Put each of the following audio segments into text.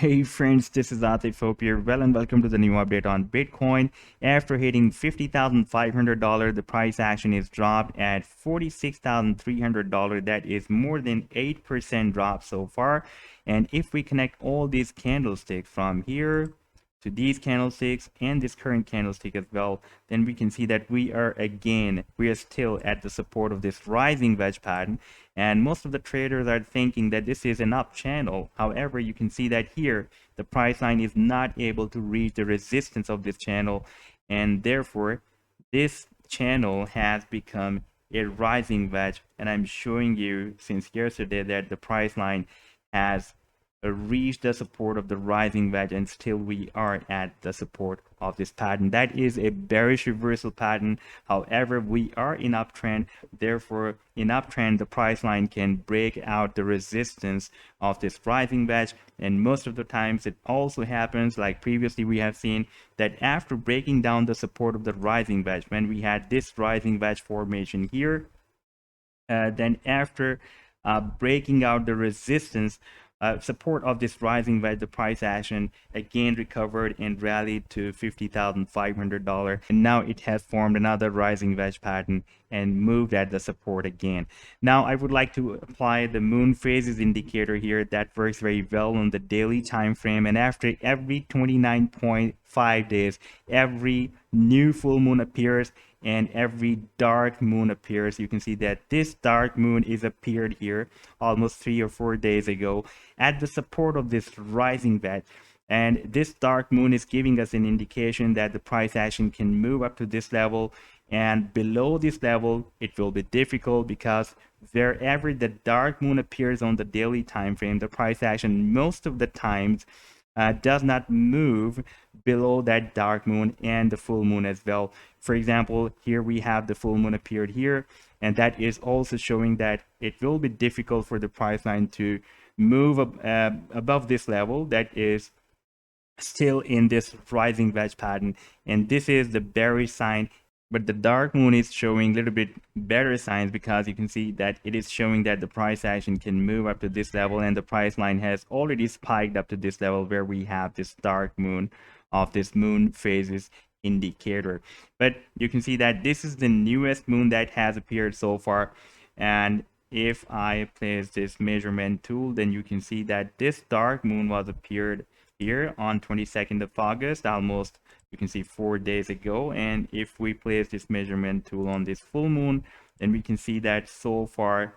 Hey friends, this is Atif. Hope you're well and welcome to the new update on Bitcoin. After hitting $50,500, the price action is dropped at $46,300. That is more than 8% drop so far. And if we connect all these candlesticks from here to these candlesticks and this current candlestick as well, then we can see that we are still at the support of this rising wedge pattern, and most of the traders are thinking that this is an up channel. However, you can see that here the price line is not able to reach the resistance of this channel, and therefore this channel has become a rising wedge. And I'm showing you since yesterday that the price line has reached the support of the rising wedge, and still we are at the support of this pattern. That is a bearish reversal pattern. However, we are in uptrend. Therefore, in uptrend, the price line can break out the resistance of this rising wedge, and most of the times it also happens, like previously we have seen, that after breaking down the support of the rising wedge, when we had this rising wedge formation here, then after breaking out the resistance support of this rising wedge, the price action again recovered and rallied to $50,500, and now it has formed another rising wedge pattern and moved at the support again. Now I would like to apply the moon phases indicator here. That works very well on the daily time frame, and after every 29.5 days, every new full moon appears and every dark moon appears. You can see that this dark moon is appeared here almost 3 or 4 days ago at the support of this rising wedge, and this dark moon is giving us an indication that the price action can move up to this level, and below this level it will be difficult, because wherever the dark moon appears on the daily time frame, the price action most of the times does not move below that dark moon and the full moon as well. For example, here we have the full moon appeared here, and that is also showing that it will be difficult for the price line to move above this level that is still in this rising wedge pattern, and this is the bearish sign. But the dark moon is showing a little bit better signs, because you can see that it is showing that the price action can move up to this level, and the price line has already spiked up to this level where we have this dark moon of this moon phases indicator. But you can see that this is the newest moon that has appeared so far, and if I place this measurement tool, then you can see that this dark moon was appeared here on 22nd of August, almost, you can see 4 days ago. And if we place this measurement tool on this full moon, then we can see that so far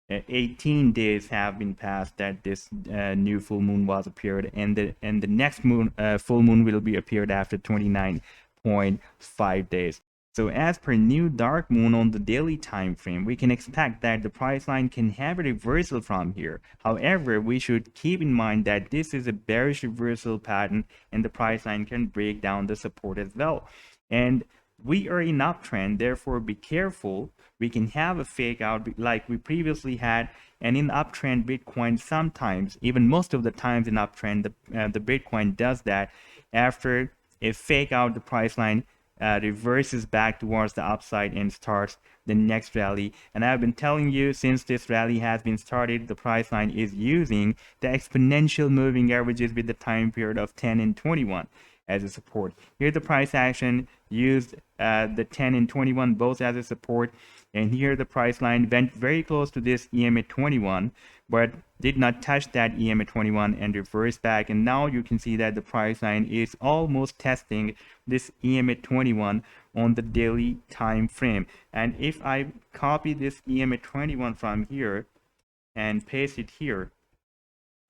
18 days have been passed that this new full moon was appeared, and the next moon full moon will be appeared after 29.5 days. So as per new dark moon on the daily time frame, we can expect that the price line can have a reversal from here. However, we should keep in mind that this is a bearish reversal pattern, and the price line can break down the support as well. And we are in uptrend, therefore be careful. We can have a fake out like we previously had, and in uptrend Bitcoin sometimes, even most of the times in uptrend, the Bitcoin does that. After a fake out, the price line reverses back towards the upside and starts the next rally. And I've been telling you, since this rally has been started, the price line is using the exponential moving averages with the time period of 10 and 21 as a support. Here the price action used the 10 and 21 both as a support, and here the price line went very close to this EMA 21 but did not touch that EMA 21 and reversed back. And now you can see that the price line is almost testing this EMA 21 on the daily time frame. And if I copy this EMA 21 from here and paste it here,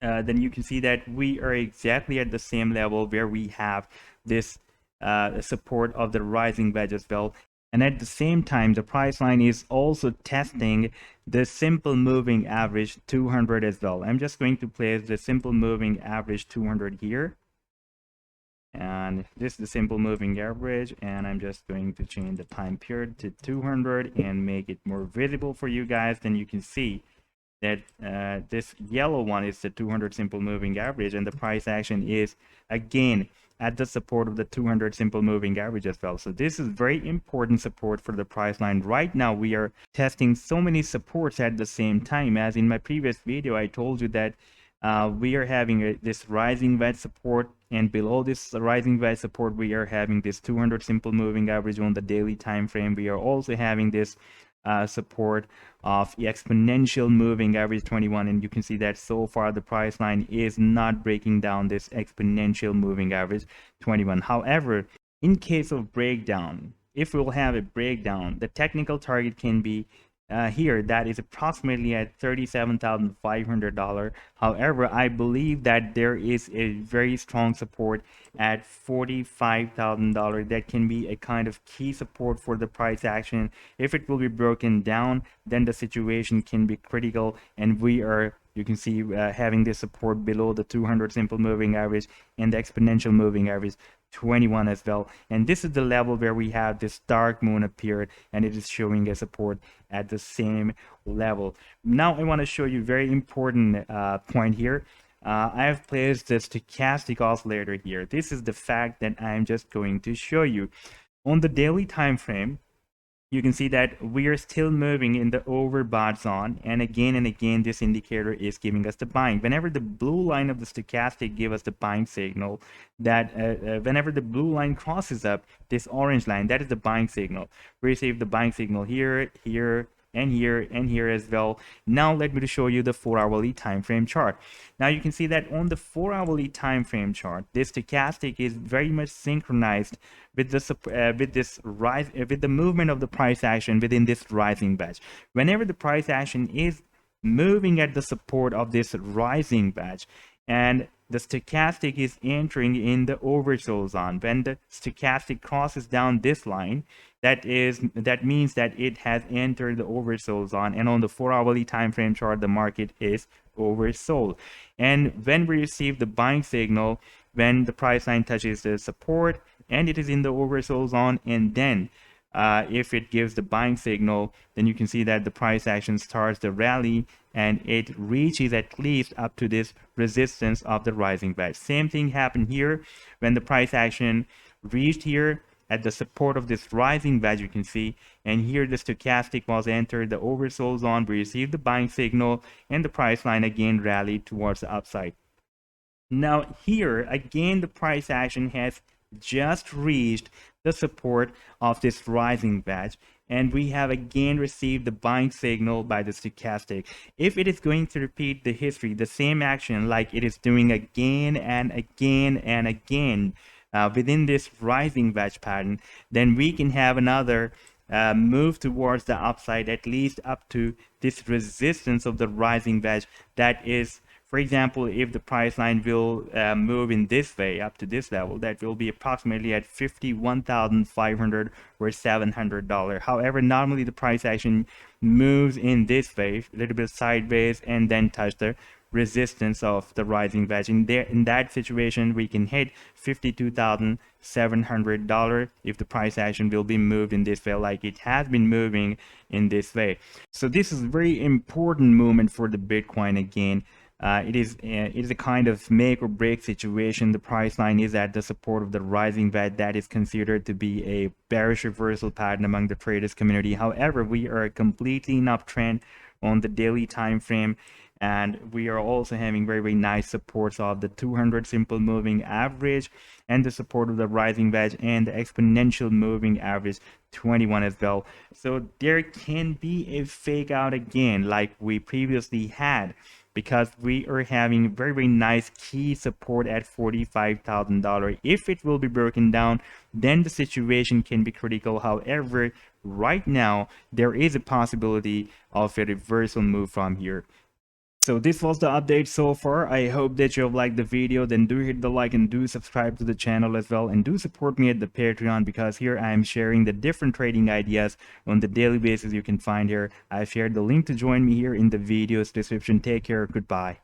then you can see that we are exactly at the same level where we have this support of the rising wedge as well. And at the same time, the price line is also testing the simple moving average 200 as well. I'm just going to place the simple moving average 200 here, and this is the simple moving average, and I'm just going to change the time period to 200 and make it more visible for you guys. Then you can see that this yellow one is the 200 simple moving average, and the price action is again at the support of the 200 simple moving average as well. So this is very important support for the price line. Right now we are testing so many supports at the same time. As in my previous video I told you that we are having this rising wedge support, and below this rising wedge support we are having this 200 simple moving average on the daily time frame. We are also having this support of the exponential moving average 21, and you can see that so far the price line is not breaking down this exponential moving average 21. However, in case of breakdown, if we'll have a breakdown, the technical target can be here, that is approximately at $37,500. However, I believe that there is a very strong support at $45,000 that can be a kind of key support for the price action. If it will be broken down, then the situation can be critical, and we are, you can see, having this support below the 200 simple moving average and the exponential moving average 21 as well. And this is the level where we have this dark moon appeared, and it is showing a support at the same level. Now I want to show you very important point here. I have placed the stochastic oscillator here. This is the fact that I'm just going to show you. On the daily time frame, you can see that we are still moving in the overbought zone, and again this indicator is giving us the buying. Whenever the blue line of the stochastic give us the buying signal, that whenever the blue line crosses up this orange line, that is the buying signal. We receive the buying signal here, here, and here, and here as well. Now let me show you the 4-hourly time frame chart. Now you can see that on the 4-hourly time frame chart, this stochastic is very much synchronized with the movement of the price action within this rising wedge. Whenever the price action is moving at the support of this rising wedge, and the stochastic is entering in the oversold zone, when the stochastic crosses down this line, that means that it has entered the oversold zone, and on the 4-hourly time frame chart the market is oversold. And when we receive the buying signal, when the price line touches the support and it is in the oversold zone, and then if it gives the buying signal, then you can see that the price action starts the rally and it reaches at least up to this resistance of the rising wedge. Same thing happened here when the price action reached here at the support of this rising wedge, you can see, and here the stochastic was entered the oversold zone. We received the buying signal and the price line again rallied towards the upside. Now here again the price action has just reached the support of this rising wedge, and we have again received the buying signal by the stochastic. If it is going to repeat the history, the same action like it is doing again and again and again within this rising wedge pattern, then we can have another move towards the upside, at least up to this resistance of the rising wedge. That is, for example, if the price line will move in this way up to this level, that will be approximately at $51,500 or $700. However, normally the price action moves in this way, a little bit sideways, and then touch the resistance of the rising wedge. In that situation, we can hit $52,700 if the price action will be moved in this way, like it has been moving in this way. So this is a very important movement for the Bitcoin again. It is a kind of make or break situation. The price line is at the support of the rising wedge. That is considered to be a bearish reversal pattern among the traders community. However, we are completely in uptrend on the daily time frame, and we are also having very nice supports of the 200 simple moving average and the support of the rising wedge and the exponential moving average 21 as well. So there can be a fake out again like we previously had, because we are having very nice key support at $45,000. If it will be broken down, then the situation can be critical. However, right now there is a possibility of a reversal move from here. So this was the update so far. I hope that you have liked the video. Then do hit the like and do subscribe to the channel as well, and do support me at the Patreon, because here I am sharing the different trading ideas on the daily basis you can find here. I've shared the link to join me here in the video's description. Take care. Goodbye.